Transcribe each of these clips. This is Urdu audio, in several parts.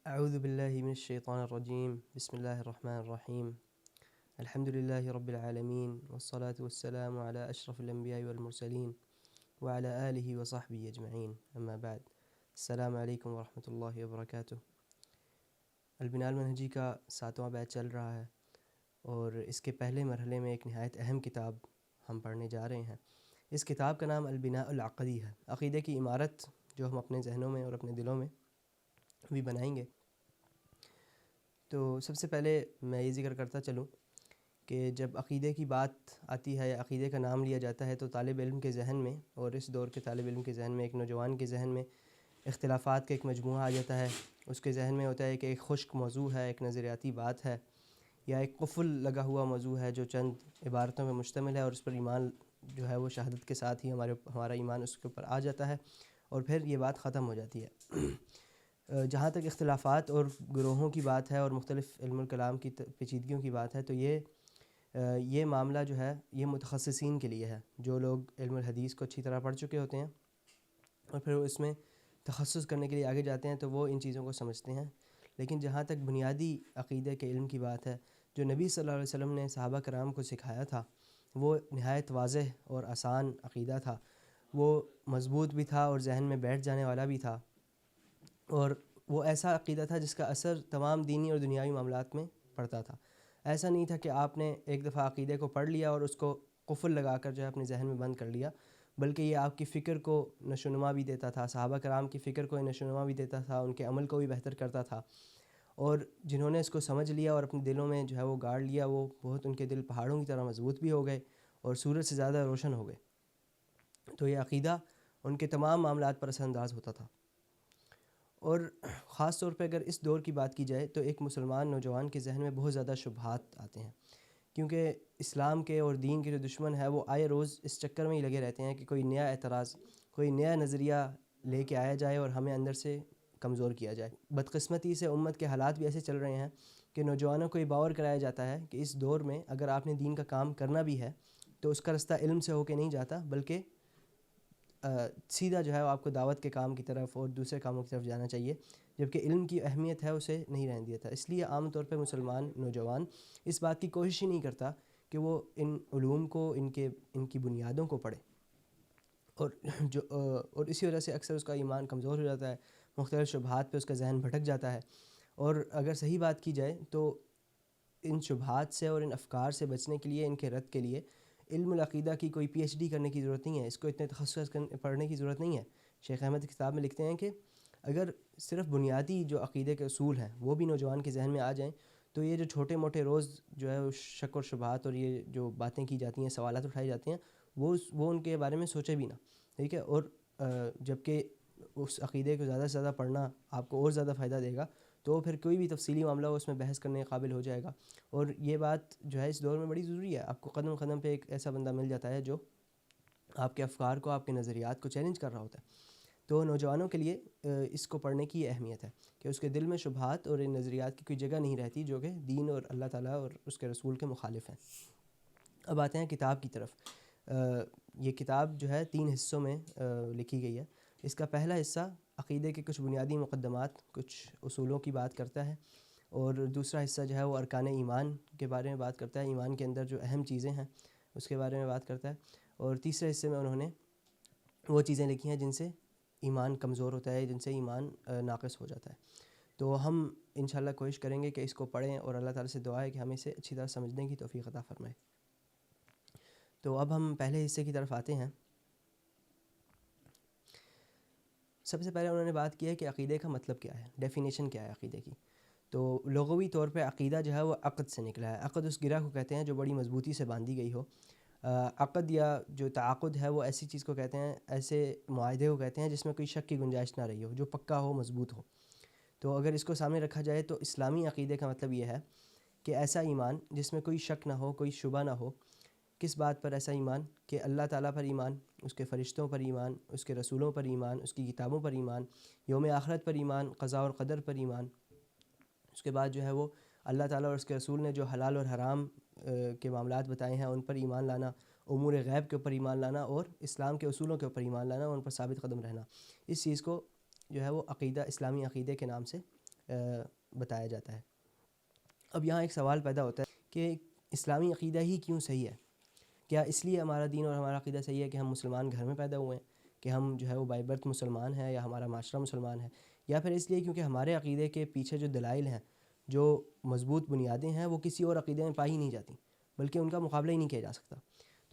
اعوذ باللہ من الشیطان الرجیم بسم اللہ الرحمن الرحیم الحمد للہ رب العالمین والصلاة والسلام علی اشرف الانبیاء والمرسلین وعلی آلہ وصحبہ اجمعین اما بعد السلام علیکم ورحمۃ اللہ وبرکاتہ۔ البناء المنہجی کا 7واں بیچ چل رہا ہے اور اس کے پہلے مرحلے میں ایک نہایت اہم کتاب ہم پڑھنے جا رہے ہیں۔ اس کتاب کا نام البناء العقدی ہے، عقیدے کی عمارت جو ہم اپنے ذہنوں میں اور اپنے دلوں میں بھی بنائیں گے۔ تو سب سے پہلے میں یہ ذکر کرتا چلوں کہ جب عقیدے کی بات آتی ہے یا عقیدے کا نام لیا جاتا ہے تو طالب علم کے ذہن میں اور اس دور کے طالب علم کے ذہن میں، ایک نوجوان کے ذہن میں اختلافات کا ایک مجموعہ آ جاتا ہے۔ اس کے ذہن میں ہوتا ہے کہ ایک خشک موضوع ہے، ایک نظریاتی بات ہے، یا ایک قفل لگا ہوا موضوع ہے جو چند عبارتوں میں مشتمل ہے، اور اس پر ایمان جو ہے وہ شہادت کے ساتھ ہی ہمارا ایمان اس کے اوپر آ جاتا ہے اور پھر یہ بات ختم ہو جاتی ہے۔ جہاں تک اختلافات اور گروہوں کی بات ہے اور مختلف علم الکلام کی پیچیدگیوں کی بات ہے تو یہ معاملہ جو ہے یہ متخصصین کے لیے ہے، جو لوگ علم الحدیث کو اچھی طرح پڑھ چکے ہوتے ہیں اور پھر وہ اس میں تخصص کرنے کے لیے آگے جاتے ہیں تو وہ ان چیزوں کو سمجھتے ہیں۔ لیکن جہاں تک بنیادی عقیدے کے علم کی بات ہے، جو نبی صلی اللہ علیہ وسلم نے صحابہ کرام کو سکھایا تھا، وہ نہایت واضح اور آسان عقیدہ تھا، وہ مضبوط بھی تھا اور ذہن میں بیٹھ جانے والا بھی تھا، اور وہ ایسا عقیدہ تھا جس کا اثر تمام دینی اور دنیاوی معاملات میں پڑتا تھا۔ ایسا نہیں تھا کہ آپ نے ایک دفعہ عقیدے کو پڑھ لیا اور اس کو قفل لگا کر جو ہے اپنے ذہن میں بند کر لیا، بلکہ یہ آپ کی فکر کو نشو و نما بھی دیتا تھا، صحابہ کرام کی فکر کو نشو و نما بھی دیتا تھا، ان کے عمل کو بھی بہتر کرتا تھا، اور جنہوں نے اس کو سمجھ لیا اور اپنے دلوں میں جو ہے وہ گاڑ لیا، وہ بہت ان کے دل پہاڑوں کی طرح مضبوط بھی ہو گئے اور سورج سے زیادہ روشن ہو گئے۔ تو یہ عقیدہ ان کے تمام معاملات پر اثر انداز ہوتا تھا۔ اور خاص طور پہ اگر اس دور کی بات کی جائے تو ایک مسلمان نوجوان کے ذہن میں بہت زیادہ شبہات آتے ہیں، کیونکہ اسلام کے اور دین کے جو دشمن ہے وہ آئے روز اس چکر میں ہی لگے رہتے ہیں کہ کوئی نیا اعتراض، کوئی نیا نظریہ لے کے آیا جائے اور ہمیں اندر سے کمزور کیا جائے۔ بدقسمتی سے امت کے حالات بھی ایسے چل رہے ہیں کہ نوجوانوں کو یہ باور کرایا جاتا ہے کہ اس دور میں اگر آپ نے دین کا کام کرنا بھی ہے تو اس کا رستہ علم سے ہو کے نہیں جاتا، بلکہ سیدھا جو ہے وہ آپ کو دعوت کے کام کی طرف اور دوسرے کاموں کی طرف جانا چاہیے، جبکہ علم کی اہمیت ہے اسے نہیں رہنے دیا تھا۔ اس لیے عام طور پہ مسلمان نوجوان اس بات کی کوشش ہی نہیں کرتا کہ وہ ان علوم کو، ان کی بنیادوں کو پڑھے، اور اسی وجہ سے اکثر اس کا ایمان کمزور ہو جاتا ہے، مختلف شبہات پہ اس کا ذہن بھٹک جاتا ہے۔ اور اگر صحیح بات کی جائے تو ان شبہات سے اور ان افکار سے بچنے کے لیے، ان کے رد کے لیے علم العقیدہ کی کوئی پی ایچ ڈی کرنے کی ضرورت نہیں ہے، اس کو اتنے تخصص پڑھنے کی ضرورت نہیں ہے۔ شیخ احمد کی کتاب میں لکھتے ہیں کہ اگر صرف بنیادی جو عقیدے کے اصول ہیں وہ بھی نوجوان کے ذہن میں آ جائیں تو یہ جو چھوٹے موٹے روز جو ہے شک اور شبہات اور یہ جو باتیں کی جاتی ہیں، سوالات اٹھائے جاتے ہیں، وہ ان کے بارے میں سوچے بھی نہ، ٹھیک ہے۔ اور جبکہ اس عقیدے کو زیادہ سے زیادہ پڑھنا آپ کو اور زیادہ فائدہ دے گا، تو پھر کوئی بھی تفصیلی معاملہ ہو اس میں بحث کرنے کے قابل ہو جائے گا۔ اور یہ بات جو ہے اس دور میں بڑی ضروری ہے، آپ کو قدم قدم پہ ایک ایسا بندہ مل جاتا ہے جو آپ کے افکار کو، آپ کے نظریات کو چیلنج کر رہا ہوتا ہے۔ تو نوجوانوں کے لیے اس کو پڑھنے کی یہ اہمیت ہے کہ اس کے دل میں شبہات اور ان نظریات کی کوئی جگہ نہیں رہتی جو کہ دین اور اللہ تعالیٰ اور اس کے رسول کے مخالف ہیں۔ اب آتے ہیں کتاب کی طرف۔ یہ کتاب جو ہے 3 حصوں میں لکھی گئی ہے۔ اس کا پہلا حصہ عقیدے کے کچھ بنیادی مقدمات، کچھ اصولوں کی بات کرتا ہے، اور دوسرا حصہ جو ہے وہ ارکان ایمان کے بارے میں بات کرتا ہے، ایمان کے اندر جو اہم چیزیں ہیں اس کے بارے میں بات کرتا ہے، اور تیسرے حصے میں انہوں نے وہ چیزیں لکھی ہیں جن سے ایمان کمزور ہوتا ہے، جن سے ایمان ناقص ہو جاتا ہے۔ تو ہم انشاءاللہ کوشش کریں گے کہ اس کو پڑھیں، اور اللہ تعالیٰ سے دعا ہے کہ ہمیں اسے اچھی طرح سمجھنے کی توفیق عطا فرمائے۔ تو اب ہم پہلے حصے کی طرف آتے ہیں۔ سب سے پہلے انہوں نے بات کی ہے کہ عقیدے کا مطلب کیا ہے، ڈیفینیشن کیا ہے عقیدے کی۔ تو لغوی طور پہ عقیدہ جو ہے وہ عقد سے نکلا ہے۔ عقد اس گرہ کو کہتے ہیں جو بڑی مضبوطی سے باندھی گئی ہو۔ عقد یا جو تعاقد ہے وہ ایسی چیز کو کہتے ہیں، ایسے معاہدے کو کہتے ہیں جس میں کوئی شک کی گنجائش نہ رہی ہو، جو پکا ہو، مضبوط ہو۔ تو اگر اس کو سامنے رکھا جائے تو اسلامی عقیدے کا مطلب یہ ہے کہ ایسا ایمان جس میں کوئی شک نہ ہو، کوئی شبہ نہ ہو۔ کس بات پر ایسا ایمان؟ کہ اللہ تعالیٰ پر ایمان، اس کے فرشتوں پر ایمان، اس کے رسولوں پر ایمان، اس کی کتابوں پر ایمان، یوم آخرت پر ایمان، قضاء اور قدر پر ایمان۔ اس کے بعد جو ہے وہ اللہ تعالیٰ اور اس کے رسول نے جو حلال اور حرام کے معاملات بتائے ہیں ان پر ایمان لانا، امور غیب کے اوپر ایمان لانا، اور اسلام کے اصولوں کے اوپر ایمان لانا اور ان پر ثابت قدم رہنا۔ اس چیز کو جو ہے وہ عقیدہ، اسلامی عقیدے کے نام سے بتایا جاتا ہے۔ اب یہاں ایک سوال پیدا ہوتا ہے کہ اسلامی عقیدہ ہی کیوں صحیح ہے؟ کیا اس لیے ہمارا دین اور ہمارا عقیدہ صحیح ہے کہ ہم مسلمان گھر میں پیدا ہوئے ہیں، کہ ہم جو ہے وہ بائی برتھ مسلمان ہیں، یا ہمارا معاشرہ مسلمان ہے، یا پھر اس لیے کیونکہ ہمارے عقیدے کے پیچھے جو دلائل ہیں، جو مضبوط بنیادیں ہیں، وہ کسی اور عقیدے میں پائی نہیں جاتی، بلکہ ان کا مقابلہ ہی نہیں کیا جا سکتا؟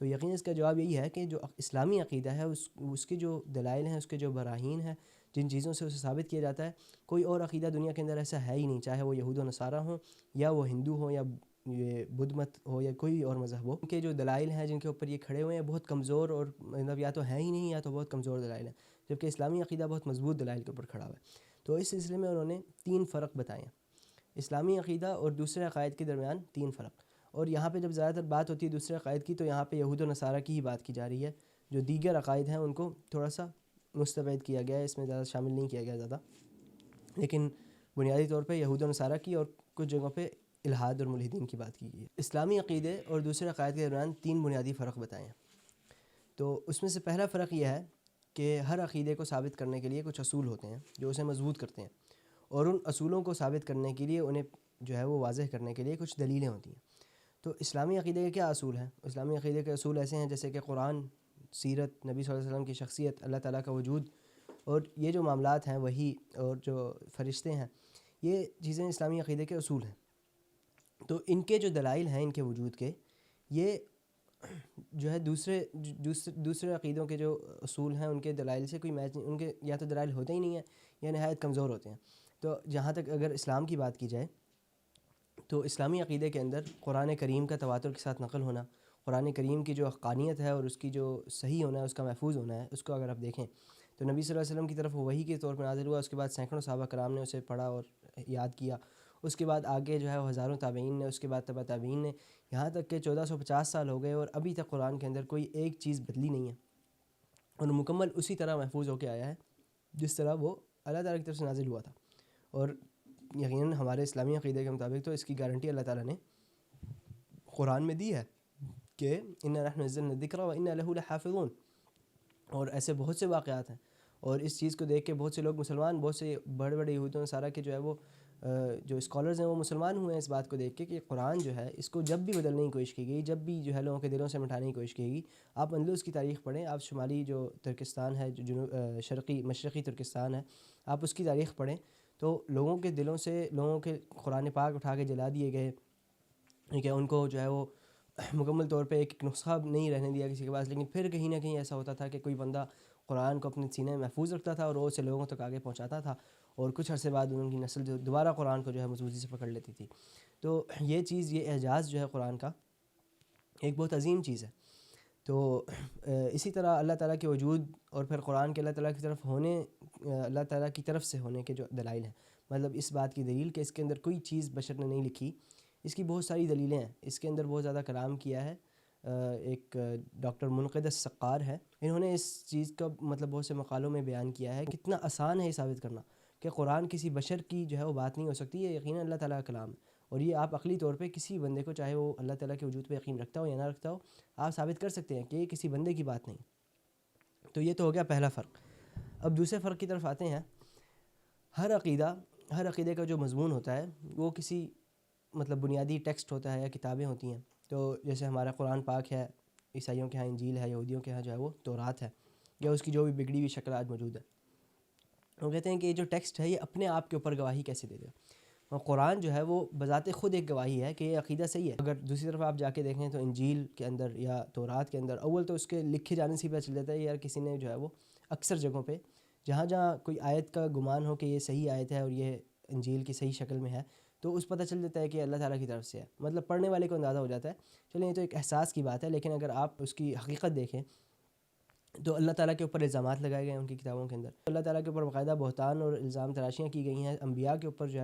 تو یقیناً اس کا جواب یہی ہے کہ جو اسلامی عقیدہ ہے اس کے جو دلائل ہیں، اس کے جو براہین ہیں، جن چیزوں سے اسے ثابت کیا جاتا ہے، کوئی اور عقیدہ دنیا کے اندر ایسا ہے ہی نہیں، چاہے وہ یہود و نصارہ ہوں، یا وہ ہندو ہوں، یا یہ بدھ مت ہو، یا کوئی اور مذہب ہو۔ ان کے جو دلائل ہیں جن کے اوپر یہ کھڑے ہوئے ہیں بہت کمزور، اور مطلب یا تو ہیں ہی نہیں یا تو بہت کمزور دلائل ہیں، جبکہ اسلامی عقیدہ بہت مضبوط دلائل کے اوپر کھڑا ہوا ہے۔ تو اس سلسلے میں انہوں نے 3 فرق بتائے ہیں، اسلامی عقیدہ اور دوسرے عقائد کے درمیان 3 فرق۔ اور یہاں پہ جب زیادہ تر بات ہوتی ہے دوسرے عقائد کی، تو یہاں پہ یہود و نصارہ کی ہی بات کی جا رہی ہے، جو دیگر عقائد ہیں ان کو تھوڑا سا مستبعد کیا گیا ہے، اس میں زیادہ شامل نہیں کیا گیا زیادہ، لیکن بنیادی طور پہ یہود و نصارہ کی اور کچھ جگہوں پہ الحاد اور ملحدین کی بات کی گئی ہے۔ اسلامی عقیدے اور دوسرے عقائد کے درمیان 3 بنیادی فرق بتائے ہیں۔ تو اس میں سے پہلا فرق یہ ہے کہ ہر عقیدے کو ثابت کرنے کے لیے کچھ اصول ہوتے ہیں جو اسے مضبوط کرتے ہیں، اور ان اصولوں کو ثابت کرنے کے لیے انہیں جو ہے وہ واضح کرنے کے لیے کچھ دلیلیں ہوتی ہیں۔ تو اسلامی عقیدے کے کیا اصول ہیں؟ اسلامی عقیدے کے اصول ایسے ہیں جیسے کہ قرآن، سیرت، نبی صلی اللہ علیہ وسلم کی شخصیت، اللہ تعالیٰ کا وجود، اور یہ جو معاملات ہیں وہی اور جو فرشتے ہیں، یہ چیزیں اسلامی عقیدے کے اصول ہیں۔ تو ان کے جو دلائل ہیں ان کے وجود کے، یہ جو ہے دوسرے عقیدوں کے جو اصول ہیں ان کے دلائل سے کوئی میچ نہیں، ان کے یا تو دلائل ہوتے ہی نہیں ہیں یا نہایت کمزور ہوتے ہیں۔ تو جہاں تک اگر اسلام کی بات کی جائے تو اسلامی عقیدے کے اندر قرآن کریم کا تواتر کے ساتھ نقل ہونا، قرآن کریم کی جو حقانیت ہے اور اس کی جو صحیح ہونا ہے، اس کا محفوظ ہونا ہے، اس کو اگر آپ دیکھیں تو نبی صلی اللہ علیہ وسلم کی طرف وحی کے طور پر نازل ہوا، اس کے بعد سینکڑوں صحابہ کرام نے اسے پڑھا اور یاد کیا، اس کے بعد آگے جو ہے وہ ہزاروں تابعین نے، اس کے بعد تبع تابعین نے، یہاں تک کہ 1450 سال ہو گئے اور ابھی تک قرآن کے اندر کوئی ایک چیز بدلی نہیں ہے، اور مکمل اسی طرح محفوظ ہو کے آیا ہے جس طرح وہ اللہ تعالیٰ کی طرف سے نازل ہوا تھا۔ اور یقیناً ہمارے اسلامی عقیدے کے مطابق تو اس کی گارنٹی اللہ تعالیٰ نے قرآن میں دی ہے کہ انا نحن نزلنا الذکر وانا لہ لحافظون، اور ایسے بہت سے واقعات ہیں، اور اس چیز کو دیکھ کے بہت سے لوگ مسلمان، بہت سے بڑے بڑے یہود و نصارہ کے جو ہے وہ جو اسکالرز ہیں وہ مسلمان ہوئے ہیں اس بات کو دیکھ کے کہ قرآن جو ہے اس کو جب بھی بدلنے کی کوشش کی گئی، جب بھی جو ہے لوگوں کے دلوں سے مٹانے کی کوشش کی گئی، آپ اندلس کی تاریخ پڑھیں، آپ شمالی جو ترکستان ہے، جو مشرقی ترکستان ہے، آپ اس کی تاریخ پڑھیں، تو لوگوں کے دلوں سے لوگوں کے قرآن پاک اٹھا کے جلا دیے گئے، ٹھیک ہے، ان کو جو ہے وہ مکمل طور پہ ایک نسخہ نہیں رہنے دیا کسی کے پاس، لیکن پھر کہیں نہ کہیں ایسا ہوتا تھا کہ کوئی بندہ قرآن کو اپنے سینے میں محفوظ رکھتا تھا اور وہ اسے لوگوں تک آگے پہنچاتا تھا، اور کچھ عرصے بعد ان کی نسل جو دوبارہ قرآن کو جو ہے مضبوطی سے پکڑ لیتی تھی۔ تو یہ چیز، یہ اعجاز جو ہے قرآن کا ایک بہت عظیم چیز ہے۔ تو اسی طرح اللہ تعالیٰ کے وجود اور پھر قرآن کے اللہ تعالیٰ کی طرف ہونے، اللہ تعالیٰ کی طرف سے ہونے کے جو دلائل ہیں، مطلب اس بات کی دلیل کہ اس کے اندر کوئی چیز بشر نے نہیں لکھی، اس کی بہت ساری دلیلیں ہیں۔ اس کے اندر بہت زیادہ کلام کیا ہے ایک ڈاکٹر منقد السقار ہے، انہوں نے اس چیز کا مطلب بہت سے مقالوں میں بیان کیا ہے، کتنا آسان ہے یہ ثابت کرنا کہ قرآن کسی بشر کی جو ہے وہ بات نہیں ہو سکتی، یہ یقیناً اللہ تعالیٰ کا کلام ہے، اور یہ آپ عقلی طور پہ کسی بندے کو، چاہے وہ اللہ تعالیٰ کے وجود پہ یقین رکھتا ہو یا نہ رکھتا ہو، آپ ثابت کر سکتے ہیں کہ یہ کسی بندے کی بات نہیں۔ تو یہ تو ہو گیا پہلا فرق۔ اب دوسرے فرق کی طرف آتے ہیں۔ ہر عقیدے کا جو مضمون ہوتا ہے وہ کسی مطلب بنیادی ٹیکسٹ ہوتا ہے یا کتابیں ہوتی ہیں، تو جیسے ہمارا قرآن پاک ہے، عیسائیوں کے ہاں انجیل ہے، یہودیوں کے ہاں جو ہے وہ تورات ہے، یا اس کی جو بھی بگڑی ہوئی شکل آج موجود ہے۔ وہ کہتے ہیں کہ یہ جو ٹیکسٹ ہے یہ اپنے آپ کے اوپر گواہی کیسے دے دے گا؟ اور قرآن جو ہے وہ بذات خود ایک گواہی ہے کہ یہ عقیدہ صحیح ہے۔ اگر دوسری طرف آپ جا کے دیکھیں تو انجیل کے اندر یا تورات کے اندر، اول تو اس کے لکھے جانے سے پتہ چل جاتا ہے یار کسی نے جو ہے وہ اکثر جگہوں پہ جہاں جہاں کوئی آیت کا گمان ہو کہ یہ صحیح آیت ہے اور یہ انجیل کی صحیح شکل میں ہے، تو اس پتہ چل جاتا ہے کہ اللہ تعالیٰ کی طرف سے ہے، مطلب پڑھنے والے کو اندازہ ہو جاتا ہے۔ چلیں یہ تو ایک احساس کی بات ہے، لیکن اگر آپ اس کی حقیقت دیکھیں تو اللہ تعالیٰ کے اوپر الزامات لگائے گئے ہیں ان کی کتابوں کے اندر، اللہ تعالیٰ کے اوپر باقاعدہ بہتان اور الزام تراشیاں کی گئی ہیں، انبیاء کے اوپر جو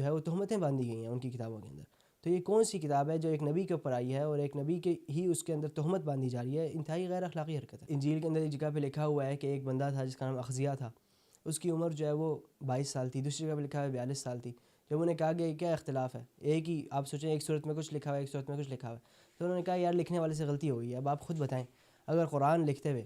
ہے وہ تہمتیں باندھی گئی ہیں ان کی کتابوں کے اندر۔ تو یہ کون سی کتاب ہے جو ایک نبی کے اوپر آئی ہے اور ایک نبی کے ہی اس کے اندر تہمت باندھی جا رہی ہے؟ انتہائی غیر اخلاقی حرکت ہے۔ انجیل کے اندر ایک جگہ پہ لکھا ہوا ہے کہ ایک بندہ تھا جس کا نام اخزیہ تھا، اس کی عمر جو ہے وہ 22 سال تھی، دوسری جگہ پہ لکھا ہے 42 سال تھی۔ جب انہیں کہا کہ کیا اختلاف ہے، ایک ہی آپ سوچیں ایک صورت میں کچھ لکھا ہوا ہے، ایک صورت میں کچھ لکھا ہوا ہے، تو انہوں نے کہا یار لکھنے والے سے غلطی ہو گئی ہے، اب آپ خود بتائیں اگر قرآن لکھتے ہوئے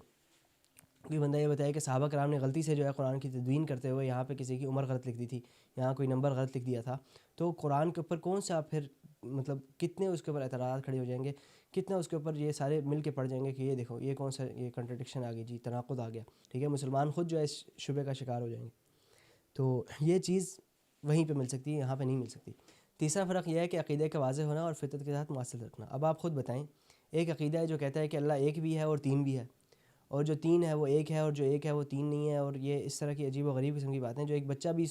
کوئی بندہ یہ بتایا کہ صحابہ کرام نے غلطی سے جو ہے قرآن کی تدوین کرتے ہوئے یہاں پہ کسی کی عمر غلط لکھ دی تھی، یہاں کوئی نمبر غلط لکھ دیا تھا، تو قرآن کے اوپر کون سا پھر مطلب کتنے اس کے اوپر اعتراضات کھڑے ہو جائیں گے، کتنا اس کے اوپر یہ سارے مل کے پڑ جائیں گے کہ یہ دیکھو یہ کون سا یہ کنٹرڈکشن آ گئی جی، تناقض آ گیا، ٹھیک ہے، مسلمان خود جو ہے اس شبہ کا شکار ہو جائیں گے. تو یہ چیز وہیں پہ مل سکتی ہے، یہاں پہ نہیں مل سکتی. تیسرا فرق یہ ہے کہ عقیدے کا واضح ہونا اور فطرت کے ساتھ مواصلت رکھنا. اب آپ خود بتائیں، ایک عقیدہ ہے جو کہتا ہے کہ اللہ ایک بھی ہے اور تین بھی ہے، اور جو تین ہے وہ ایک ہے اور جو ایک ہے وہ تین نہیں ہے، اور یہ اس طرح کی عجیب و غریب قسم کی باتیں جو ایک بچہ بھی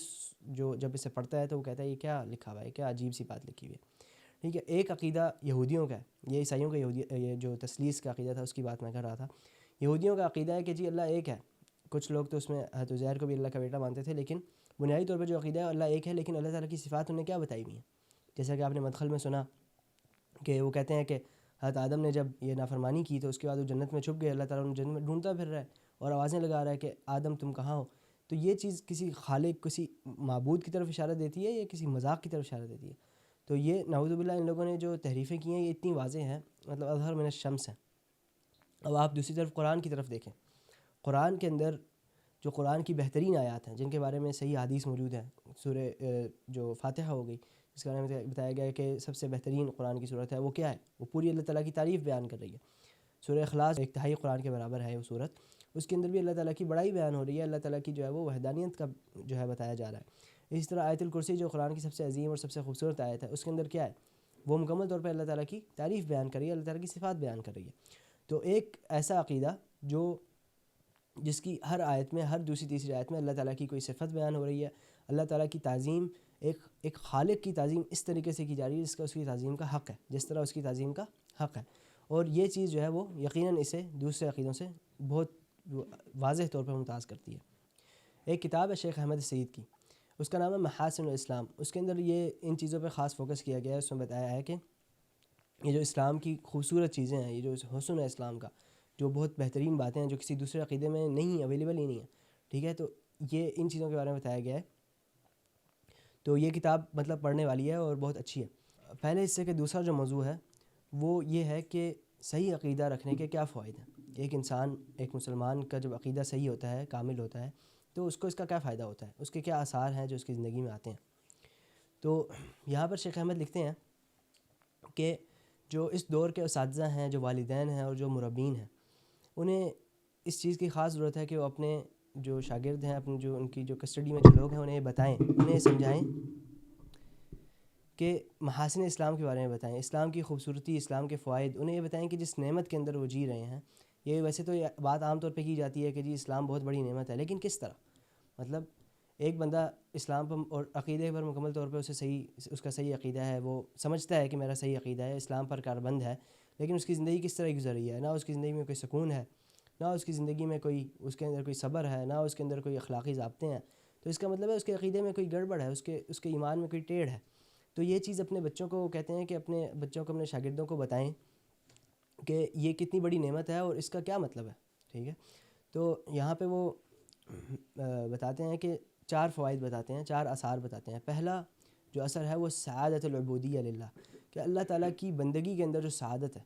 جو جب اسے پڑھتا ہے تو وہ کہتا ہے یہ کیا لکھا ہوا ہے، کیا عجیب سی بات لکھی ہوئی ہے. ٹھیک ہے، ایک عقیدہ یہودیوں کا ہے، یہ عیسائیوں کا یہ جو تثلیث کا عقیدہ تھا اس کی بات میں کر رہا تھا. یہودیوں کا عقیدہ ہے کہ جی اللہ ایک ہے. کچھ لوگ تو اس میں حضرت عزیر کو بھی اللہ کا بیٹا مانتے تھے، لیکن بنیادی طور پہ جو عقیدہ ہے اللہ ایک ہے، لیکن اللہ تعالیٰ کی صفات انہیں کیا بتائی ہوئی ہیں. جیسا کہ آپ نے مدخل میں سنا کہ وہ کہتے ہیں کہ حضرت آدم نے جب یہ نافرمانی کی تو اس کے بعد وہ جنت میں چھپ گئے، اللہ تعالیٰ انہیں جنت میں ڈھونڈتا پھر رہا ہے اور آوازیں لگا رہا ہے کہ آدم تم کہاں ہو. تو یہ چیز کسی خالق، کسی معبود کی طرف اشارہ دیتی ہے یا کسی مذاق کی طرف اشارہ دیتی ہے؟ تو یہ نعوذ باللہ ان لوگوں نے جو تحریفیں کی ہیں یہ اتنی واضح ہیں، مطلب اظہر من الشمس ہیں. اب آپ دوسری طرف قرآن کی طرف دیکھیں، قرآن کے اندر جو قرآن کی بہترین آیات ہیں جن کے بارے میں صحیح حدیث موجود ہیں، سورہ جو فاتحہ ہو گئی جس کے بارے میں بتایا گیا ہے کہ سب سے بہترین قرآن کی صورت ہے، وہ کیا ہے؟ وہ پوری اللہ تعالیٰ کی تعریف بیان کر رہی ہے. سورہ اخلاص ایک تہائی قرآن کے برابر ہے وہ صورت، اس کے اندر بھی اللہ تعالیٰ کی بڑائی بیان ہو رہی ہے، اللہ تعالیٰ کی جو ہے وہ وحدانیت کا جو ہے بتایا جا رہا ہے. اسی طرح آیت الکرسی جو قرآن کی سب سے عظیم اور سب سے خوبصورت آیت ہے، اس کے اندر کیا ہے؟ وہ مکمل طور پہ اللہ تعالیٰ کی تعریف بیان کر رہی ہے، اللہ تعالیٰ کی صفات بیان کر رہی ہے. تو ایک ایسا عقیدہ جس کی ہر آیت میں، ہر دوسری تیسری آیت میں اللہ تعالیٰ کی کوئی صفت بیان ہو رہی ہے، اللہ تعالیٰ کی تعظیم، ایک خالق کی تعظیم اس طریقے سے کی جا رہی ہے جس کا اس کی تعظیم کا حق ہے، جس طرح اس کی تعظیم کا حق ہے. اور یہ چیز جو ہے وہ یقیناً اسے دوسرے عقیدوں سے بہت واضح طور پر ممتاز کرتی ہے. ایک کتاب ہے شیخ احمد سعید کی، اس کا نام ہے محاسن الاسلام. اس کے اندر یہ ان چیزوں پہ خاص فوکس کیا گیا ہے. اس میں بتایا ہے کہ یہ جو اسلام کی خوبصورت چیزیں ہیں، یہ جو حسن ہے اسلام کا، جو بہت بہترین باتیں ہیں جو کسی دوسرے عقیدے میں نہیں، اویلیبل ہی نہیں ہے، ٹھیک ہے، تو یہ ان چیزوں کے بارے میں بتایا گیا ہے. تو یہ کتاب مطلب پڑھنے والی ہے اور بہت اچھی ہے. پہلے حصے کے دوسرا جو موضوع ہے وہ یہ ہے کہ صحیح عقیدہ رکھنے کے کیا فوائد ہیں. ایک انسان، ایک مسلمان کا جب عقیدہ صحیح ہوتا ہے، کامل ہوتا ہے، تو اس کو اس کا کیا فائدہ ہوتا ہے، اس کے کیا آثار ہیں جو اس کی زندگی میں آتے ہیں. تو یہاں پر شیخ احمد لکھتے ہیں کہ جو اس دور کے اساتذہ ہیں، جو والدین ہیں اور جو مربین ہیں، انہیں اس چیز کی خاص ضرورت ہے کہ وہ اپنے جو شاگرد ہیں، اپنے جو ان کی جو کسٹڈی میں جو لوگ ہیں، انہیں بتائیں، انہیں سمجھائیں کہ محاسن اسلام کے بارے میں بتائیں، اسلام کی خوبصورتی، اسلام کے فوائد. انہیں یہ بتائیں کہ جس نعمت کے اندر وہ جی رہے ہیں، یہ ویسے تو یہ بات عام طور پہ کی جاتی ہے کہ جی اسلام بہت بڑی نعمت ہے، لیکن کس طرح؟ مطلب ایک بندہ اسلام پر اور عقیدے پر مکمل طور پہ اس کا صحیح عقیدہ ہے، وہ سمجھتا ہے کہ میرا صحیح عقیدہ ہے، اسلام پر کاربند ہے، لیکن اس کی زندگی کس طرح گزر رہی ہے؟ نہ اس کی زندگی میں کوئی سکون ہے، نہ اس کی زندگی میں اس کے اندر کوئی صبر ہے، نہ اس کے اندر کوئی اخلاقی ضابطے ہیں. تو اس کا مطلب ہے اس کے عقیدے میں کوئی گڑبڑ ہے، اس کے ایمان میں کوئی ٹیڑھ ہے. تو یہ چیز اپنے بچوں کو کہتے ہیں کہ اپنے بچوں کو، اپنے شاگردوں کو بتائیں کہ یہ کتنی بڑی نعمت ہے اور اس کا کیا مطلب ہے. ٹھیک ہے، تو یہاں پہ وہ بتاتے ہیں کہ 4 فوائد بتاتے ہیں، 4 آثار بتاتے ہیں. پہلا جو اثر ہے وہ سعادت العبودیہ للہ، کہ اللہ تعالیٰ کی بندگی کے اندر جو سعادت ہے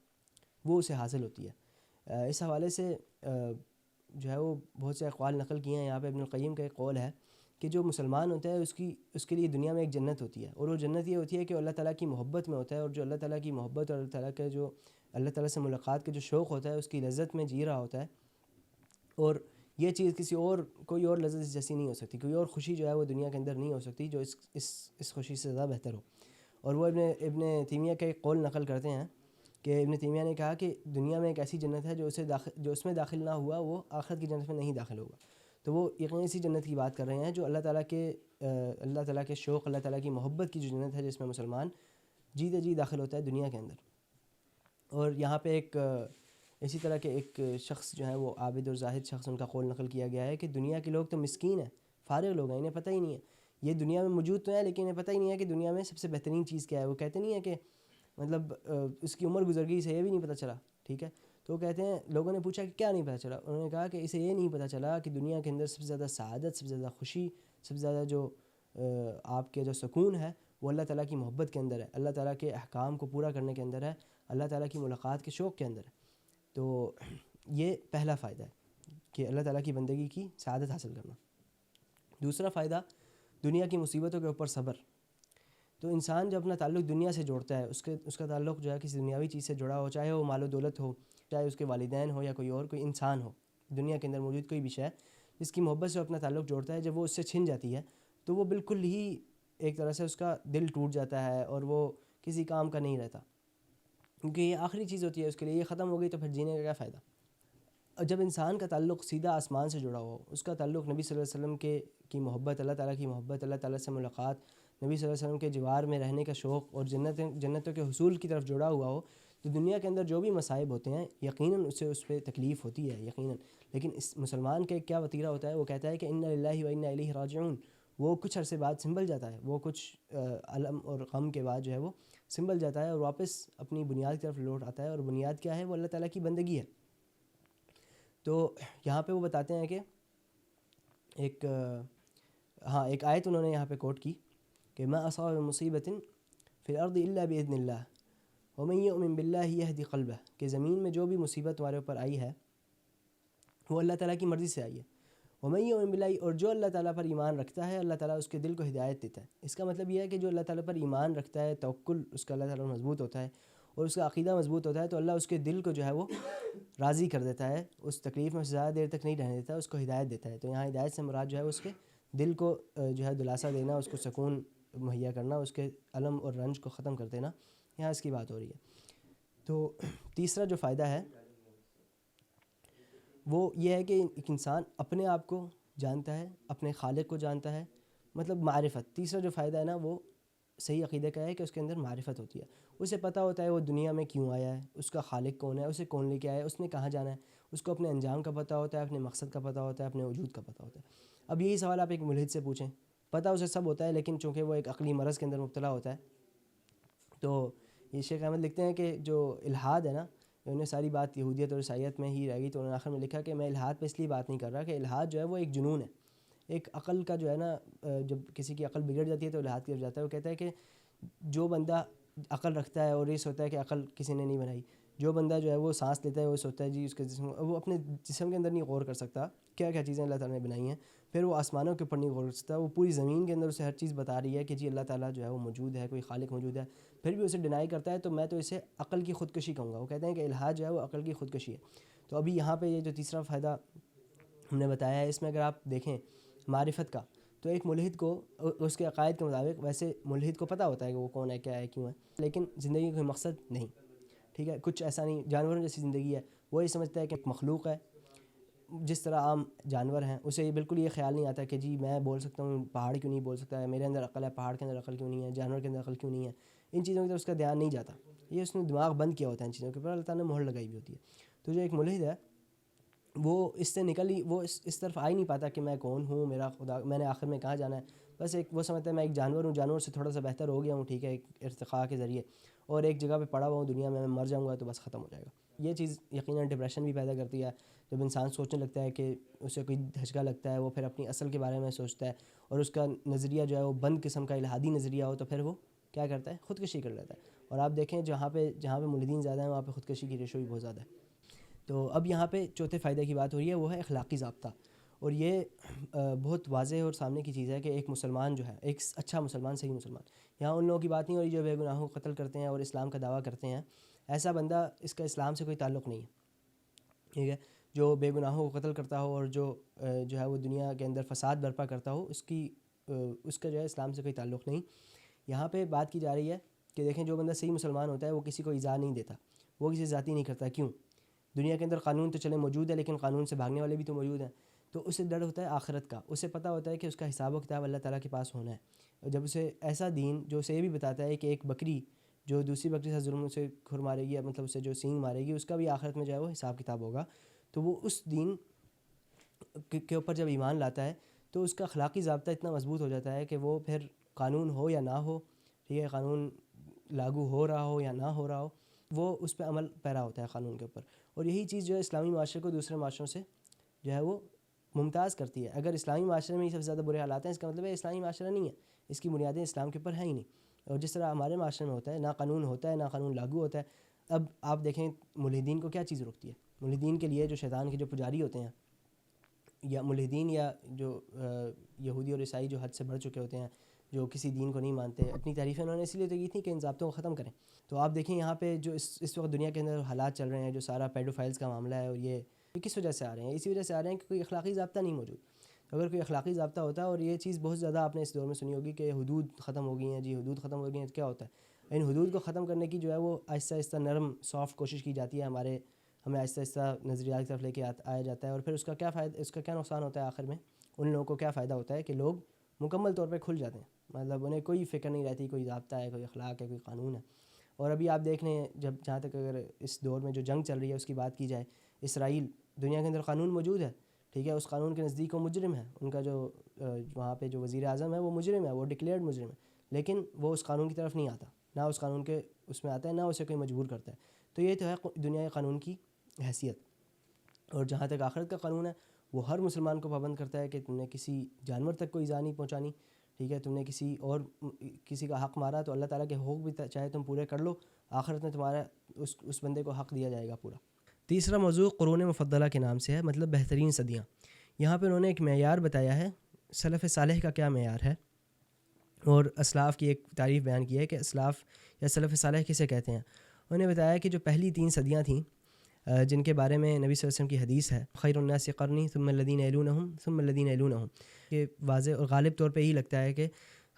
وہ اسے حاصل ہوتی ہے. اس حوالے سے جو ہے وہ بہت سے اقوال نقل کیے ہیں. یہاں پہ ابن القیم کا ایک قول ہے کہ جو مسلمان ہوتا ہے اس کے لیے دنیا میں ایک جنت ہوتی ہے، اور وہ جنت یہ ہوتی ہے کہ اللہ تعالیٰ کی محبت میں ہوتا ہے، اور جو اللہ تعالیٰ کی محبت اور اللہ تعالیٰ سے ملاقات کے جو شوق ہوتا ہے اس کی لذت میں جی رہا ہوتا ہے. اور یہ چیز کوئی اور لذت جیسی نہیں ہو سکتی، کوئی اور خوشی جو ہے وہ دنیا کے اندر نہیں ہو سکتی جو اس خوشی سے زیادہ بہتر ہو. اور وہ ابن تیمیہ کا ایک قول نقل کرتے ہیں کہ ابن تیمیہ نے کہا کہ دنیا میں ایک ایسی جنت ہے جو اس میں داخل نہ ہوا وہ آخرت کی جنت میں نہیں داخل ہوگا. تو وہ یقیناً اسی جنت کی بات کر رہے ہیں جو اللہ تعالیٰ کے شوق، اللہ تعالیٰ کی محبت کی جو جنت ہے، جس میں مسلمان جیتے جی داخل ہوتا ہے دنیا کے اندر. اور یہاں پہ اسی طرح کے ایک شخص جو ہے وہ عابد اور زاہد شخص، ان کا قول نقل کیا گیا ہے کہ دنیا کے لوگ تو مسکین ہیں، فارغ لوگ ہیں، انہیں پتہ ہی نہیں ہے، یہ دنیا میں موجود تو ہیں لیکن انہیں پتہ ہی نہیں ہے کہ دنیا میں سب سے بہترین چیز کیا ہے. وہ کہتے نہیں ہیں کہ مطلب اس کی عمر گزر گئی، اسے یہ بھی نہیں پتہ چلا. ٹھیک ہے، تو وہ کہتے ہیں، لوگوں نے پوچھا کہ کیا نہیں پتہ چلا؟ انہوں نے کہا کہ اسے یہ نہیں پتہ چلا کہ دنیا کے اندر سب سے زیادہ سعادت، سب سے زیادہ خوشی، سب سے زیادہ جو آپ کے جو سکون ہے وہ اللہ تعالیٰ کی محبت کے اندر ہے، اللہ تعالیٰ کے احکام کو پورا کرنے کے اندر ہے، اللہ تعالیٰ کی ملاقات کے شوق کے اندر ہے. تو یہ پہلا فائدہ ہے. کہ اللہ تعالیٰ کی بندگی کی سعادت حاصل کرنا۔ دوسرا فائدہ دنیا کی مصیبتوں کے اوپر صبر۔ تو انسان جب اپنا تعلق دنیا سے جوڑتا ہے، اس کا تعلق جو ہے کسی دنیاوی چیز سے جڑا ہو، چاہے وہ مال و دولت ہو، چاہے اس کے والدین ہو یا کوئی اور کوئی انسان ہو، دنیا کے اندر موجود کوئی بھی شے جس کی محبت سے اپنا تعلق جوڑتا ہے، جب وہ اس سے چھن جاتی ہے تو وہ بالکل ہی ایک طرح سے اس کا دل ٹوٹ جاتا ہے اور وہ کسی کام کا نہیں رہتا، کیونکہ یہ آخری چیز ہوتی ہے اس کے لیے، یہ ختم ہو گئی تو پھر جینے کا کیا فائدہ۔ اور جب انسان کا تعلق سیدھا آسمان سے جڑا ہو، اس کا تعلق نبی صلی اللہ علیہ وسلم کی محبت، اللہ تعالیٰ کی محبت، اللہ تعالیٰ سے ملاقات، نبی صلی اللہ علیہ وسلم کے جوار میں رہنے کا شوق اور جنتوں کے حصول کی طرف جڑا ہوا ہو، تو دنیا کے اندر جو بھی مصائب ہوتے ہیں یقیناً اس پہ تکلیف ہوتی ہے یقیناً، لیکن اس مسلمان کا کیا وتیرہ ہوتا ہے، وہ کہتا ہے کہ انا للہ و انا الیہ راجعون۔ وہ کچھ عرصے بعد سنبھل جاتا ہے، وہ کچھ علم اور غم کے بعد جو ہے وہ سنبھل جاتا ہے اور واپس اپنی بنیاد کی طرف لوٹ آتا ہے، اور بنیاد کیا ہے؟ وہ اللہ تعالیٰ کی بندگی ہے۔ تو یہاں پہ وہ بتاتے ہیں کہ ایک آیت انہوں نے یہاں پہ کوٹ کی کہ ما اصاب مصیبت فی الارض الا باذن اللہ ومن یؤمن باللہ یہدی قلبہ، کہ زمین میں جو بھی مصیبت تمہارے اوپر آئی ہے وہ اللہ تعالیٰ کی مرضی سے آئی ہے، ومن یؤمن باللہ، اور جو اللہ تعالیٰ پر ایمان رکھتا ہے اللہ تعالیٰ اس کے دل کو ہدایت دیتا ہے۔ اس کا مطلب یہ ہے کہ جو اللہ تعالیٰ پر ایمان رکھتا ہے، توکل اس کا اللہ تعالیٰ پر مضبوط ہوتا ہے اور اس کا عقیدہ مضبوط ہوتا ہے، تو اللہ اس کے دل کو جو ہے وہ راضی کر دیتا ہے، اس تکلیف میں زیادہ دیر تک نہیں رہنے دیتا، اس کو ہدایت دیتا ہے۔ تو یہاں ہدایت سے مراد جو ہے اس کے دل کو جو ہے دلاسا دینا، اس کو سکون مہیا کرنا، اس کے الم اور رنج کو ختم کر دینا، یہاں اس کی بات ہو رہی ہے۔ تو تیسرا جو فائدہ ہے وہ یہ ہے کہ ایک انسان اپنے آپ کو جانتا ہے، اپنے خالق کو جانتا ہے، مطلب معرفت۔ تیسرا جو فائدہ ہے نا وہ صحیح عقیدہ کا ہے کہ اس کے اندر معرفت ہوتی ہے، اسے پتہ ہوتا ہے وہ دنیا میں کیوں آیا ہے، اس کا خالق کون ہے، اسے کون لے کے آیا ہے، اس نے کہاں جانا ہے، اس کو اپنے انجام کا پتہ ہوتا ہے، اپنے مقصد کا پتہ ہوتا ہے، اپنے وجود کا پتہ ہوتا ہے۔ اب یہی سوال آپ ایک ملحد سے پوچھیں، پتہ اسے سب ہوتا ہے، لیکن چونکہ وہ ایک عقلی مرض کے اندر مبتلا ہوتا ہے، تو یہ شیخ احمد لکھتے ہیں کہ جو الحاد ہے نا، انہیں ساری بات یہودیت اور عیسائیت میں ہی رہ گئی، تو انہوں نے آخر میں لکھا کہ میں الحاد پہ اس لیے بات نہیں کر رہا کہ الحاد جو ہے وہ ایک جنون ہے، ایک عقل کا جو ہے نا، جب کسی کی عقل بگڑ جاتی ہے تو الحاد کی طرف جاتا ہے۔ وہ کہتا ہے کہ جو بندہ عقل رکھتا ہے اور یہ سوچتا ہے کہ عقل کسی نے نہیں بنائی، جو بندہ جو ہے وہ سانس لیتا ہے وہ سوچتا ہے جی اس کے جسم، وہ اپنے جسم کے اندر نہیں غور کر سکتا کیا کیا چیزیں اللہ تعالیٰ نے بنائی ہیں، پھر وہ آسمانوں کے اوپر نہیں غور کر سکتا، وہ پوری زمین کے اندر اسے ہر چیز بتا رہی ہے کہ جی اللہ تعالیٰ جو ہے وہ موجود ہے، کوئی خالق موجود ہے، پھر بھی اسے ڈینائی کرتا ہے، تو میں تو اسے عقل کی خودکشی کہوں گا۔ وہ کہتے ہیں کہ الحاد جو ہے وہ عقل کی خودکشی ہے۔ تو ابھی یہاں پہ یہ جو تیسرا فائدہ ہم نے بتایا ہے، اس میں اگر آپ دیکھیں معرفت کا، تو ایک ملحد کو اس کے عقائد کے مطابق، ویسے ملحد کو پتہ ہوتا ہے کہ وہ کون ہے، کیا ہے، کیوں ہے، لیکن زندگی کا کوئی مقصد نہیں، ٹھیک ہے، کچھ ایسا نہیں، جانوروں جیسی زندگی ہے، وہ یہ سمجھتا ہے کہ ایک مخلوق ہے جس طرح عام جانور ہیں، اسے یہ بالکل یہ خیال نہیں آتا کہ جی میں بول سکتا ہوں، پہاڑ کیوں نہیں بول سکتا ہے، میرے اندر عقل ہے، پہاڑ کے اندر عقل کیوں نہیں ہے، جانور کے اندر عقل کیوں نہیں ہے، ان چیزوں کی طرف اس کا دھیان نہیں جاتا، یہ اس نے دماغ بند کیا ہوتا ہے ان چیزوں کے اوپر، اللہ تعالیٰ نے مہر لگائی ہوئی ہوتی ہے۔ تو جو ایک ملحد ہے وہ اس سے نکل ہی، وہ اس طرف آ ہی نہیں پاتا کہ میں کون ہوں، میرا خدا، میں نے آخر میں کہاں جانا ہے، بس ایک وہ سمجھتا ہے میں ایک جانور ہوں، جانور سے تھوڑا سا بہتر ہو گیا ہوں، ٹھیک ہے، ایک ارتقاء کے ذریعے، اور ایک جگہ پہ پڑا ہوا ہوں دنیا میں مر جاؤں گا تو بس ختم ہو جائے گا۔ یہ چیز یقیناً ڈپریشن بھی پیدا کرتی ہے، جب انسان سوچنے لگتا ہے کہ اسے کوئی دھچکا لگتا ہے، وہ پھر اپنی اصل کے بارے میں سوچتا ہے اور اس کا نظریہ جو ہے وہ بند قسم کا الہادی نظریہ ہو، تو پھر وہ کیا کرتا ہے؟ خودکشی کر لیتا ہے۔ اور آپ دیکھیں جہاں پہ ملحدین زیادہ ہیں وہاں پہ خودکشی کی ریشو بھی بہت زیادہ ہے۔ تو اب یہاں پہ چوتھے فائدے کی بات ہو رہی ہے، وہ ہے اخلاقی ضابطہ، اور یہ بہت واضح اور سامنے کی چیز ہے کہ ایک مسلمان جو ہے، ایک اچھا مسلمان، صحیح مسلمان، یہاں ان لوگوں کی بات نہیں ہو رہی جو بے گناہوں کو قتل کرتے ہیں اور اسلام کا دعویٰ کرتے ہیں، ایسا بندہ، اس کا اسلام سے کوئی تعلق نہیں ہے، ٹھیک ہے، جو بے گناہوں کو قتل کرتا ہو اور جو ہے وہ دنیا کے اندر فساد برپا کرتا ہو، اس کا جو ہے اسلام سے کوئی تعلق نہیں۔ یہاں پہ بات کی جا رہی ہے کہ دیکھیں جو بندہ صحیح مسلمان ہوتا ہے وہ کسی کو ایذا نہیں دیتا، وہ کسی ذاتی نہیں کرتا، کیوں؟ دنیا کے اندر قانون تو چلے موجود ہے، لیکن قانون سے بھاگنے والے بھی تو موجود ہیں، تو اسے ڈر ہوتا ہے آخرت کا، اسے پتہ ہوتا ہے کہ اس کا حساب و کتاب اللہ تعالیٰ کے پاس ہونا ہے، اور جب اسے ایسا دین جو اسے یہ بھی بتاتا ہے کہ ایک بکری جو دوسری بکری سے ظلم سے کھر مارے گی، مطلب اسے جو سینگ مارے گی، اس کا بھی آخرت میں جو ہے وہ حساب کتاب ہوگا، تو وہ اس دین کے اوپر جب ایمان لاتا ہے تو اس کا اخلاقی ضابطہ اتنا مضبوط ہو جاتا ہے کہ وہ پھر قانون ہو یا نہ ہو، ٹھیک ہے، قانون لاگو ہو رہا ہو یا نہ ہو رہا ہو، وہ اس پہ عمل پیرا ہوتا ہے قانون کے اوپر، اور یہی چیز جو ہے اسلامی معاشرے کو دوسرے معاشروں سے جو ہے وہ ممتاز کرتی ہے۔ اگر اسلامی معاشرے میں ہی سب سے زیادہ برے حالات ہیں، اس کا مطلب ہے اسلامی معاشرہ نہیں ہے، اس کی بنیادیں اسلام کے اوپر ہیں ہی نہیں، اور جس طرح ہمارے معاشرے میں ہوتا ہے، نہ قانون ہوتا ہے نہ قانون لاگو ہوتا ہے۔ اب آپ دیکھیں ملحدین کو کیا چیز روکتی ہے؟ ملحدین کے لیے جو شیطان کے جو پجاری ہوتے ہیں، یا ملحدین یا جو یہودی اور عیسائی جو حد سے بڑھ چکے ہوتے ہیں، جو کسی دین کو نہیں مانتے، اپنی تعریفیں انہوں نے اسی لیے تو کی تھی کہ ان ضابطوں کو ختم کریں. تو آپ دیکھیں یہاں پہ جو اس وقت دنیا کے اندر حالات چل رہے ہیں، جو سارا پیڈوفائلز کا معاملہ ہے، اور یہ کس وجہ سے آ رہے ہیں؟ اسی وجہ سے آ رہے ہیں کہ کوئی اخلاقی ضابطہ نہیں موجود. اگر کوئی اخلاقی ضابطہ ہوتا ہے، اور یہ چیز بہت زیادہ آپ نے اس دور میں سنی ہوگی کہ حدود ختم ہو گئی ہیں، جی حدود ختم ہو گئی ہیں، تو کیا ہوتا ہے؟ ان حدود کو ختم کرنے کی جو ہے وہ آہستہ آہستہ نرم سافٹ کوشش کی جاتی ہے. ہمیں آہستہ آہستہ نظریات کی طرف لے کے آیا جاتا ہے، اور پھر اس کا کیا فائدہ، اس کا کیا نقصان ہوتا ہے آخر میں؟ ان لوگوں کو کیا فائدہ ہوتا ہے کہ لوگ مکمل طور پہ کھل جاتے ہیں، مطلب انہیں کوئی فکر نہیں رہتی، کوئی ضابطہ ہے، کوئی اخلاق ہے، کوئی قانون ہے. اور ابھی آپ دیکھ لیں، جہاں تک اگر اس دور میں جو جنگ چل رہی ہے اس کی بات کی جائے، اسرائیل، دنیا کے اندر قانون موجود ہے، ٹھیک ہے، اس قانون کے نزدیک وہ مجرم ہے، ان کا جو وہاں پہ جو وزیر اعظم ہے وہ مجرم ہے، وہ ڈکلیئرڈ مجرم ہے، لیکن وہ اس قانون کی طرف نہیں آتا، نہ اس قانون کے اس میں آتا ہے، نہ اسے کوئی مجبور کرتا ہے. تو یہ تو ہے دنیا کے قانون کی حیثیت. اور جہاں تک آخرت کا قانون ہے، وہ ہر مسلمان کو پابند کرتا ہے کہ تم نے کسی جانور تک کوئی ایذا نہیں پہنچانی، ٹھیک ہے، تم نے کسی کا حق مارا تو اللہ تعالیٰ کے حقوق بھی چاہے تم پورے کر لو، آخرت میں تمہارا اس بندے کو حق دیا جائے گا پورا. تیسرا موضوع قرون مفضلہ کے نام سے ہے، مطلب بہترین صدیاں. یہاں پہ انہوں نے ایک معیار بتایا ہے، سلف صالح کا کیا معیار ہے، اور اسلاف کی ایک تعریف بیان کی ہے کہ اسلاف یا سلف صالح کسے کہتے ہیں. انہوں نے بتایا کہ جو پہلی 3 صدیاں تھیں، جن کے بارے میں نبی صلی اللہ علیہ وسلم کی حدیث ہے، خیر الناس قرنی ثم الذین یلونہم ثم الذین یلونہم، کہ واضح اور غالب طور پہ یہی لگتا ہے کہ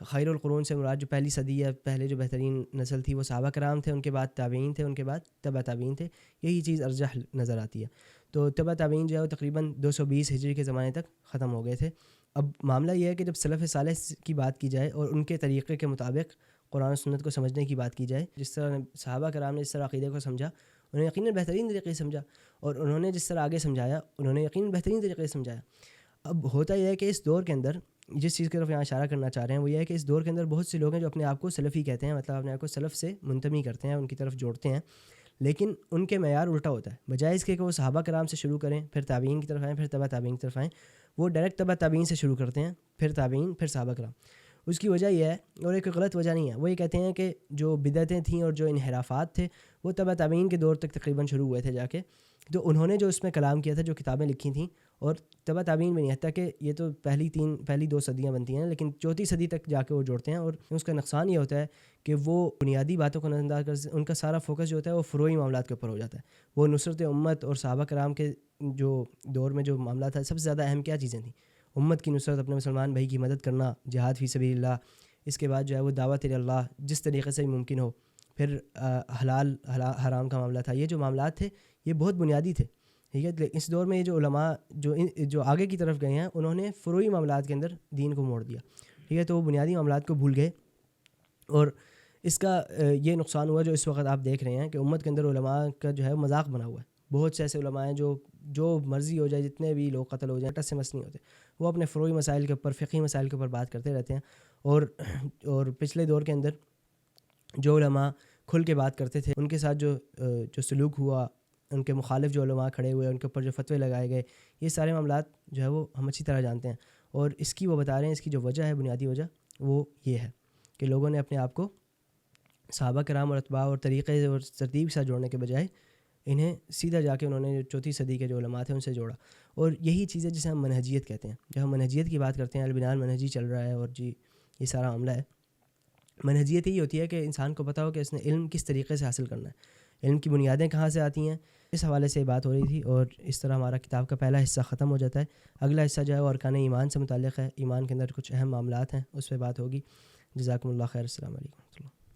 خیر القرون سے مراد جو پہلی صدی یا پہلے جو بہترین نسل تھی وہ صحابہ کرام تھے، ان کے بعد تابعین تھے، ان کے بعد تبع تابعین تھے. یہی چیز ارجح نظر آتی ہے. تو تبع تابعین جو ہے وہ تقریباً 220 ہجری کے زمانے تک ختم ہو گئے تھے. اب معاملہ یہ ہے کہ جب سلف صالح کی بات کی جائے اور ان کے طریقے کے مطابق قرآن و سنت کو سمجھنے کی بات کی جائے، جس طرح صحابہ کرام نے جس طرح عقیدے کو سمجھا، انہوں نے یقیناً بہترین طریقے سے سمجھا، اور انہوں نے جس طرح آگے سمجھایا، انہوں نے یقیناً بہترین طریقے سے سمجھایا. اب ہوتا یہ ہے کہ اس دور کے اندر جس چیز کی طرف یہاں اشارہ کرنا چاہ رہے ہیں وہ یہ ہے کہ اس دور کے اندر بہت سے لوگ ہیں جو اپنے آپ کو سلفی کہتے ہیں، مطلب اپنے آپ کو سلف سے منتمی کرتے ہیں، ان کی طرف جوڑتے ہیں، لیکن ان کے معیار الٹا ہوتا ہے. بجائے اس کے کہ وہ صحابہ کرام سے شروع کریں، پھر تابعین کی طرف آئیں، پھر تبع تابعین کی طرف آئیں، وہ ڈائریکٹ تبع تابعین سے شروع کرتے ہیں، پھر تابعین، پھر صحابہ کرام. اس کی وجہ یہ ہے، اور ایک غلط وجہ نہیں ہے، وہ یہ کہتے ہیں کہ جو بدعتیں تھیں اور جو انحرافات تھے وہ تبع تابعین کے دور تک تقریباً شروع ہوئے تھے جا کے. تو انہوں نے جو اس میں کلام کیا تھا، جو کتابیں لکھی تھیں، اور تبع تابعین میں نہیں، حتیٰ کہ یہ تو پہلی 2 صدیاں بنتی ہیں، لیکن 4تھی صدی تک جا کے وہ جوڑتے ہیں. اور اس کا نقصان یہ ہوتا ہے کہ وہ بنیادی باتوں کو نظر انداز کر، ان کا سارا فوکس جو ہوتا ہے وہ فروعی معاملات کے اوپر ہو جاتا ہے. وہ نصرت امت اور صحابہ کرام کے جو دور میں جو معاملات تھا، سب سے زیادہ اہم کیا چیزیں تھیں؟ امت کی نصرت، اپنے مسلمان بھائی کی مدد کرنا، جہاد فی سبیل اللہ، اس کے بعد جو ہے وہ دعوت اللہ جس طریقے سے بھی ممکن ہو، پھر حلال حرام کا معاملہ تھا. یہ جو معاملات تھے یہ بہت بنیادی تھے، ٹھیک ہے. اس دور میں یہ جو علماء جو آگے کی طرف گئے ہیں، انہوں نے فروعی معاملات کے اندر دین کو موڑ دیا، ٹھیک ہے. تو وہ بنیادی معاملات کو بھول گئے، اور اس کا یہ نقصان ہوا جو اس وقت آپ دیکھ رہے ہیں کہ امت کے اندر علماء کا جو ہے مذاق بنا ہوا ہے. بہت سے ایسے علماء ہیں جو مرضی ہو جائے، جتنے بھی لوگ قتل ہو جائیں، ٹس سے مس نہیں ہوتے. وہ اپنے فروعی مسائل کے اوپر، فقہی مسائل کے اوپر بات کرتے رہتے ہیں. اور پچھلے دور کے اندر جو علماء کھل کے بات کرتے تھے، ان کے ساتھ جو سلوک ہوا، ان کے مخالف جو علماء کھڑے ہوئے، ان کے اوپر جو فتوے لگائے گئے، یہ سارے معاملات جو ہے وہ ہم اچھی طرح جانتے ہیں. اور اس کی وہ بتا رہے ہیں، اس کی جو وجہ ہے، بنیادی وجہ وہ یہ ہے کہ لوگوں نے اپنے آپ کو صحابہ کرام اور اتباع اور طریقے اور ترتیب کے ساتھ جوڑنے کے بجائے انہیں سیدھا جا کے انہوں نے 4تھی صدی کے جو علماء تھے ان سے جوڑا. اور یہی چیز ہے جسے ہم منہجیت کہتے ہیں. جب ہم منہجیت کی بات کرتے ہیں، البنان منہجی چل رہا ہے، اور جی یہ سارا معاملہ ہے. منہجیت یہ ہوتی ہے کہ انسان کو پتہ ہو کہ اس نے علم کس طریقے سے حاصل کرنا ہے، علم کی بنیادیں کہاں سے آتی ہیں. اس حوالے سے بات ہو رہی تھی، اور اس طرح ہمارا کتاب کا پہلا حصہ ختم ہو جاتا ہے. اگلا حصہ جو ہے وہ ارکان ایمان سے متعلق ہے. ایمان کے اندر کچھ اہم معاملات ہیں، اس پہ بات ہوگی. جزاکم اللہ خیر. السلام علیکم.